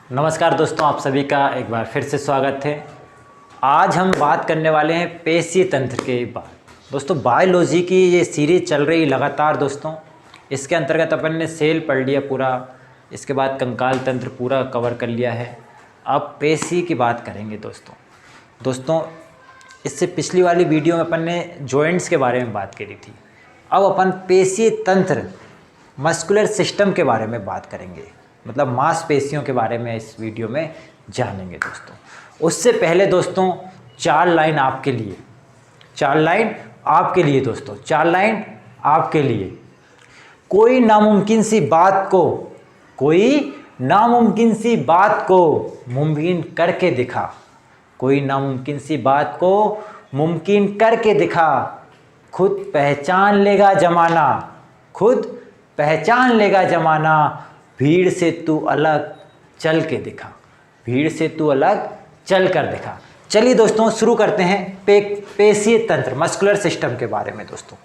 नमस्कार दोस्तों, आप सभी का एक बार फिर से स्वागत है। आज हम बात करने वाले हैं पेशीय तंत्र के बाद। दोस्तों बायोलॉजी की ये सीरीज चल रही लगातार दोस्तों। इसके अंतर्गत अपन ने सेल पढ़ लिया पूरा, इसके बाद कंकाल तंत्र पूरा कवर कर लिया है। अब पेशी की बात करेंगे दोस्तों। इससे पिछली वाली वीडियो में अपन ने जॉइंट्स के बारे में बात करी थी। अब अपन पेशीय तंत्र मस्कुलर सिस्टम के बारे में बात करेंगे, मतलब मांसपेशियों के बारे में इस वीडियो में जानेंगे दोस्तों। उससे पहले दोस्तों चार लाइन आपके लिए दोस्तों, चार लाइन आपके लिए। कोई नामुमकिन सी बात को मुमकिन करके दिखा, कोई नामुमकिन सी बात को मुमकिन करके दिखा। खुद पहचान लेगा जमाना, भीड़ से तू अलग चल कर दिखा। चलिए दोस्तों शुरू करते हैं पेशीय तंत्र मस्कुलर सिस्टम के बारे में दोस्तों।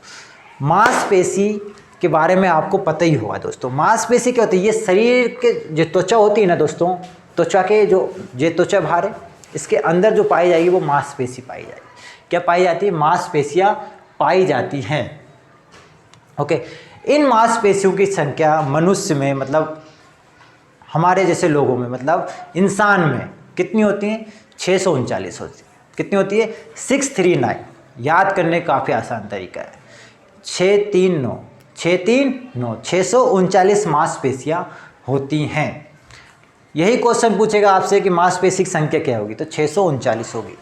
मांसपेशी के बारे में आपको पता ही होगा दोस्तों। मांसपेशी क्या होती है? ये शरीर के जो त्वचा होती है ना दोस्तों, त्वचा के जो त्वचा भार है, इसके अंदर जो पाई जाएगी वो मांसपेशी पाई जाएगी। क्या पाई जाती है? मांसपेशियाँ पाई जाती हैं। ओके, इन मांसपेशियों की संख्या मनुष्य में, मतलब हमारे जैसे लोगों में, मतलब इंसान में कितनी होती हैं? 639 होती है। कितनी होती है? 639। याद करने का काफ़ी आसान तरीका है। 639 मांसपेशियाँ होती हैं। यही क्वेश्चन पूछेगा आपसे कि मांसपेशी की संख्या क्या होगी, तो 639 होगी।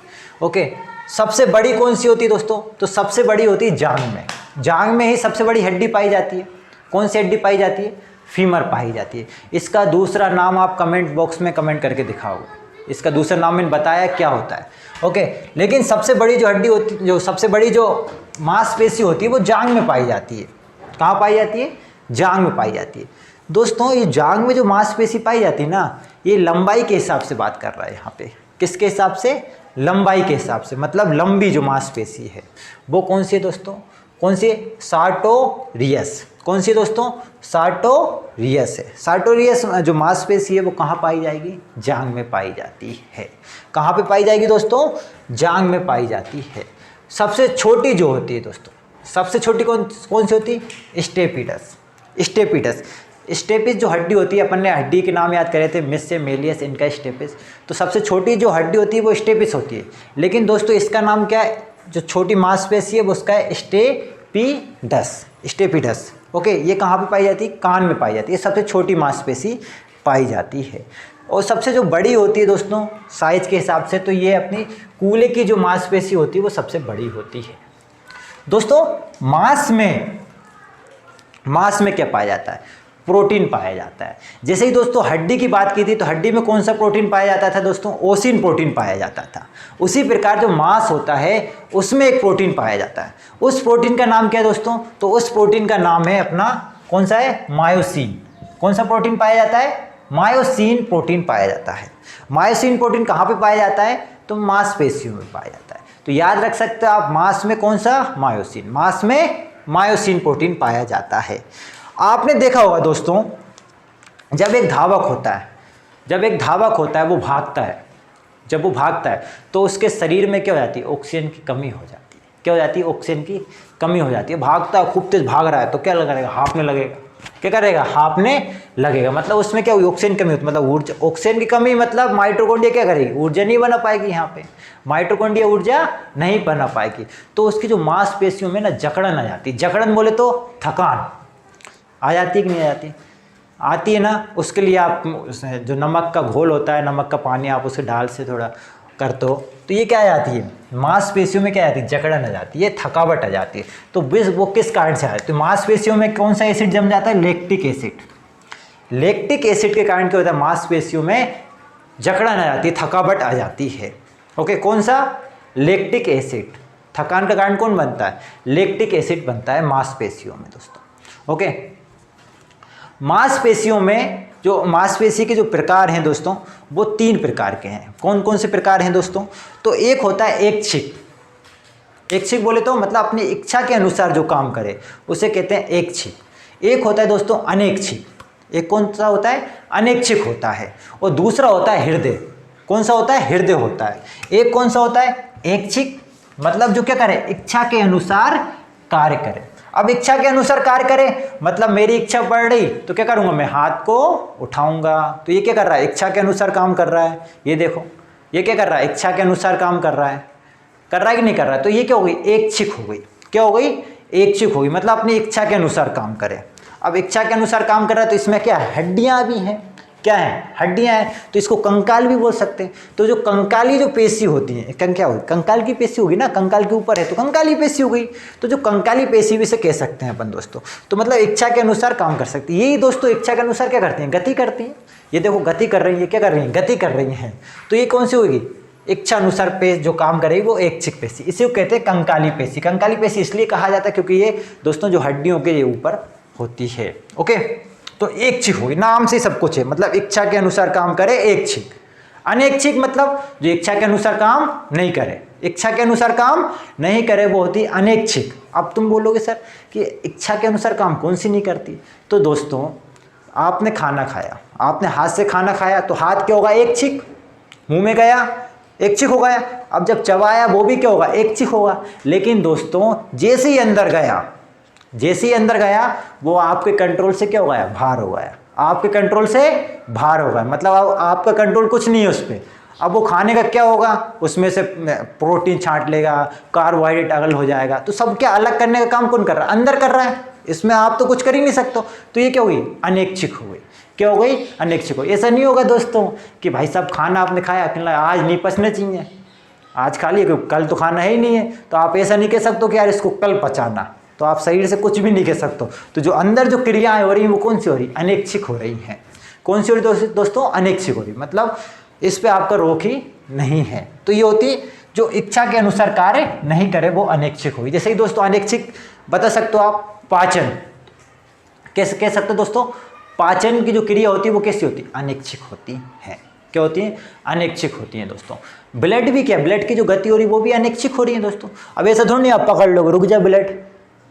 ओके, सबसे बड़ी कौन सी होती है दोस्तों? तो सबसे बड़ी होती है जांग में ही सबसे बड़ी हड्डी पाई जाती है। कौन सी हड्डी पाई जाती है? फीमर पाई जाती है। इसका दूसरा नाम आप कमेंट बॉक्स में कमेंट करके दिखाओगे। इसका दूसरा नाम मैंने बताया क्या होता है। ओके, लेकिन सबसे बड़ी जो हड्डी होती, सबसे बड़ी जो मांसपेशी होती है वो जांग में पाई जाती है। कहाँ पाई जाती है? जांग में पाई जाती है दोस्तों। ये जांग में जो मांसपेशी पाई जाती है ना, ये लंबाई के हिसाब से बात कर रहा है यहाँ पे। किसके हिसाब से? लंबाई के हिसाब से, मतलब लंबी जो मांसपेशी है वो कौन सी है दोस्तों? कौन सी? सार्टोरियस। कौन सी दोस्तों? सार्टोरियस है। सार्टोरियस जो मांसपेशी है वो कहाँ पाई जाएगी? जांग में पाई जाती है। कहाँ पे पाई जाएगी दोस्तों? जांग में पाई जाती है। सबसे छोटी जो होती है दोस्तों, सबसे छोटी कौन सी होती है? स्टेपिस जो हड्डी होती है, अपन ने हड्डी के नाम याद करे थे, मिस्से, मेलियस, इनका स्टेपिस। तो सबसे छोटी जो हड्डी होती है वो स्टेपिस होती है। लेकिन दोस्तों इसका नाम क्या है? जो छोटी मांसपेशी है वो उसका है स्टेपिडस। ओके, ये कहाँ पे पाई जाती है? कान में पाई जाती है। सबसे छोटी मांसपेशी पाई जाती है। और सबसे जो बड़ी होती है दोस्तों साइज के हिसाब से, तो ये अपनी कूल्हे की जो मांसपेशी होती है वो सबसे बड़ी होती है दोस्तों। मांस में क्या पाया जाता है? प्रोटीन पाया जाता है। जैसे ही दोस्तों हड्डी की बात की थी, तो हड्डी में कौन सा प्रोटीन पाया जाता था दोस्तों? ओसिन प्रोटीन पाया जाता था। उसी प्रकार जो मांस होता है उसमें एक प्रोटीन पाया जाता है। उस प्रोटीन का नाम क्या है दोस्तों? तो उस प्रोटीन का नाम है अपना, कौन सा है? मायोसिन। कौन सा प्रोटीन पाया जाता है? मायोसिन प्रोटीन पाया जाता है। मायोसिन प्रोटीन कहाँ पे पाया जाता है? तो मांसपेशियों में पाया जाता है। तो याद रख सकते हो आप, मांस में कौन सा? मायोसिन। मांस में मायोसिन प्रोटीन पाया जाता है। आपने देखा होगा दोस्तों, जब एक धावक होता है वो भागता है। जब वो भागता है तो उसके शरीर में क्या हो जाती है? ऑक्सीजन की कमी हो जाती है। क्या हो जाती है? ऑक्सीजन की कमी हो जाती है। भागता है, खूब तेज भाग रहा है, तो क्या करेगा? हांफने लगेगा। क्या करेगा? हांफने लगेगा। मतलब उसमें क्या हुई? ऑक्सीजन की कमी होती है, मतलब ऊर्जा। ऑक्सीजन की कमी मतलब माइटोकॉन्ड्रिया क्या करेगी? ऊर्जा नहीं बना पाएगी। यहाँ पे माइटोकॉन्ड्रिया ऊर्जा नहीं बना पाएगी, तो उसकी जो मांसपेशियों में ना जकड़न आ जाती है। जकड़न बोले तो थकान आ जाती है कि नहीं आ जाती? आती है ना। उसके लिए आप जो नमक का घोल होता है, नमक का पानी, आप उसे ढाल से थोड़ा करते हो, तो ये क्या आ जाती है? मांसपेशियों में क्या आ जाती है? जकड़न आ जाती है, थकावट आ जाती है। तो वो किस कारण से आ जाती है? मांसपेशियों में कौन सा एसिड जम जाता है? Lactic acid. लैक्टिक एसिड के कारण क्या होता है? मांसपेशियों में जकड़न आ जाती है, थकावट आ जाती है। ओके, कौन सा? Lactic acid. थकान का कारण कौन बनता है? लैक्टिक एसिड बनता है मांसपेशियों में दोस्तों। ओके, मांसपेशियों में जो मांसपेशी के जो प्रकार हैं दोस्तों वो 3 प्रकार के हैं। कौन कौन से प्रकार हैं दोस्तों? तो एक होता है ऐच्छिक बोले तो मतलब अपनी इच्छा के अनुसार जो काम करे उसे कहते हैं ऐच्छिक। एक होता है दोस्तों अनैच्छिक। एक कौन सा होता है, अनैच्छिक होता है, और दूसरा होता है हृदय। कौन सा होता है, हृदय होता है। एक कौन सा होता है, ऐच्छिक, मतलब जो क्या करे, इच्छा के अनुसार कार्य करे। अब इच्छा के अनुसार कार्य करे मतलब मेरी इच्छा बढ़ रही तो क्या करूंगा, मैं हाथ को उठाऊंगा, तो ये क्या कर रहा है, इच्छा के अनुसार काम कर रहा है। ये देखो ये क्या कर रहा है, इच्छा के अनुसार काम कर रहा है कि नहीं कर रहा है। तो ये क्या हो गई, ऐच्छिक हो गई। क्या हो गई, ऐच्छिक हो गई, मतलब अपनी इच्छा के अनुसार काम करे। अब इच्छा के अनुसार काम कर रहा है तो इसमें क्या है, हड्डियां भी हैं। क्या है, हड्डियां हैं, तो इसको कंकाल भी बोल सकते हैं। तो जो कंकाली जो पेशी होती है, क्या होगी, कंकाल की पेशी होगी ना, कंकाल के ऊपर है तो कंकाली पेशी हो गई। तो जो कंकाली पेशी भी से कह सकते हैं अपन दोस्तों। तो मतलब इच्छा के अनुसार काम कर सकती है। यही दोस्तों इच्छा के अनुसार क्या करती हैं, गति करती हैं। ये देखो गति कर रही है, क्या कर रही है, गति कर रही हैं। तो ये कौन सी होगी, इच्छा अनुसार पेश जो काम करेगी वो ऐच्छिक पेशी, इसी को कहते हैं कंकाली पेशी। कंकाली पेशी इसलिए कहा जाता है क्योंकि ये दोस्तों जो हड्डियों के ऊपर होती है। ओके, तो ऐच्छिक होगी, नाम से सब कुछ है, मतलब इच्छा के अनुसार काम करे, ऐच्छिक। अनैच्छिक मतलब जो इच्छा के अनुसार काम नहीं करे, इच्छा के अनुसार काम नहीं करे वो होती अनैच्छिक। अब तुम बोलोगे सर कि इच्छा के अनुसार काम कौन सी नहीं करती, तो दोस्तों आपने खाना खाया, आपने हाथ से खाना खाया तो हाथ क्या होगा, ऐच्छिक, मुंह में गया ऐच्छिक हो गया। अब जब चबाया वो भी क्या होगा, ऐच्छिक होगा। लेकिन दोस्तों जैसे ही अंदर गया वो आपके कंट्रोल से क्या हो गया, बाहर हो गया, आपके कंट्रोल से बाहर हो गया। मतलब अब आपका कंट्रोल कुछ नहीं है उस पर। अब वो खाने का क्या होगा, उसमें से प्रोटीन छांट लेगा, कार्बोहाइड्रेट अलग हो जाएगा। तो सब क्या अलग करने का काम कौन कर रहा है, अंदर कर रहा है, इसमें आप तो कुछ कर ही नहीं सकते। तो ये क्या हुई, अनैच्छिक हो गई। क्या हो गई, अनैच्छिक हो गई। ऐसा नहीं होगा दोस्तों कि भाई साहब खाना आपने खाया, आज नहीं पचना चाहिए, आज खा लिए, कल तो खाना है ही नहीं है। तो आप ऐसा नहीं कह सकते कि यार इसको कल पचाना, तो आप शरीर से कुछ भी नहीं कह सकते। तो जो अंदर जो क्रियाएं हो रही हैं वो कौन सी हो रही, अनैच्छिक हो रही हैं। कौन सी हो रही दोस्तों, अनैच्छिक हो रही, मतलब इस पे आपका रोक ही नहीं है। तो ये होती जो इच्छा के अनुसार कार्य नहीं करे वो अनैच्छिक होगी। जैसे ही दोस्तों अनैच्छिक बता सकते हो आप, पाचन कैसे कह सकते हो दोस्तों, पाचन की जो क्रिया होती है वो कैसी होती है, अनैच्छिक होती है। क्या होती है, अनैच्छिक होती है दोस्तों। ब्लड भी क्या, ब्लड की जो गति हो रही है वो भी अनैच्छिक हो रही है दोस्तों। अब ऐसा थोड़ी नहीं आप पकड़ लोगे, रुक जा ब्लड,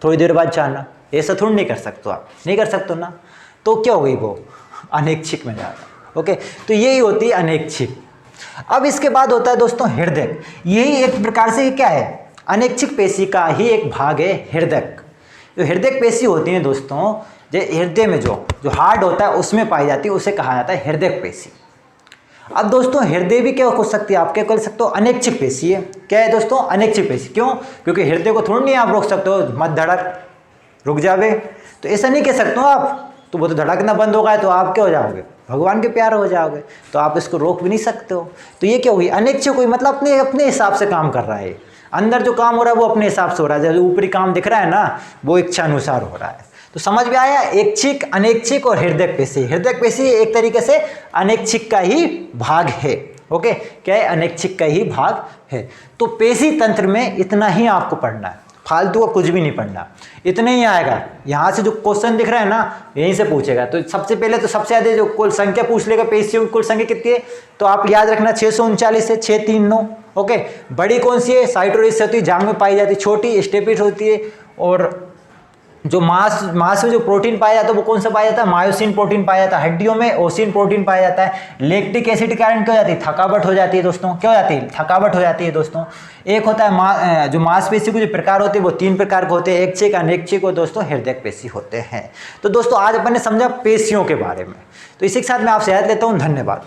थोड़ी देर बाद जाना, ऐसा थोड़ी नहीं कर सकते आप, नहीं कर सकते ना। तो क्या हो गई, वो अनैच्छिक में जाना। ओके, तो यही होती है अनैच्छिक। अब इसके बाद होता है दोस्तों हृदय। यही एक प्रकार से क्या है, अनैच्छिक पेशी का ही एक भाग है हृदय। जो हृदय पेशी होती है दोस्तों, जो हृदय में जो हार्ट होता है उसमें पाई जाती है, उसे कहा जाता है हृदय पेशी। अब दोस्तों हृदय भी क्या हो सकती है, आप क्या कर सकते हो, अनैच्छिक पेशी है। क्या है दोस्तों, अनैच्छिक पेशी। क्यों, क्योंकि हृदय को थोड़ी नहीं आप रोक सकते हो, मत धड़क, रुक जावे, तो ऐसा नहीं कह सकते हो आप। तो वो तो धड़कना बंद हो गया तो आप क्या हो जाओगे, भगवान के प्यार हो जाओगे, तो आप इसको रोक भी नहीं सकते हो। तो ये क्या हुई, अनैच्छिक हुई, मतलब अपने अपने हिसाब से काम कर रहा है। अंदर जो काम हो रहा है वो अपने हिसाब से हो रहा है, जो ऊपरी काम दिख रहा है ना वो इच्छा अनुसार हो रहा है। तो समझ में आया, ऐच्छिक, अनैच्छिक और हृदय पेशी। हृदय पेशी एक तरीके से अनैच्छिक का ही भाग है। ओके, क्या है, अनैच्छिक का ही भाग है। तो पेशी तंत्र में इतना ही आपको पढ़ना है, फालतू का कुछ भी नहीं पढ़ना, इतना ही आएगा। यहाँ से जो क्वेश्चन दिख रहा है ना यहीं से पूछेगा। तो सबसे पहले तो सबसे ज्यादा जो कुल संख्या पूछ लेगा, पेशियों की कुल संख्या कितनी है, तो आप याद रखना 639 है, 639। ओके, बड़ी कौन सी है, साइटोरिस होती है, जांग में पाई जाती है, छोटी स्टेपिस होती है। और जो मांस में जो प्रोटीन पाया जाता है वो कौन सा पाया जाता है, मायोसिन प्रोटीन पाया जाता है। हड्डियों में ओसिन प्रोटीन पाया जाता है। लैक्टिक एसिड के कारण क्या हो जाती है, थकावट हो जाती है दोस्तों। क्या हो जाती है, थकावट हो जाती है दोस्तों। एक होता है जो मांसपेशी के जो प्रकार होते हैं वो 3 प्रकार के होते हैं, ऐच्छिक, अनैच्छिक और दोस्तों हृदय पेशी होते हैं। तो दोस्तों आज अपन ने समझा पेशियों के बारे में। तो इसी के साथ मैं आपसे याद लेता हूँ, धन्यवाद।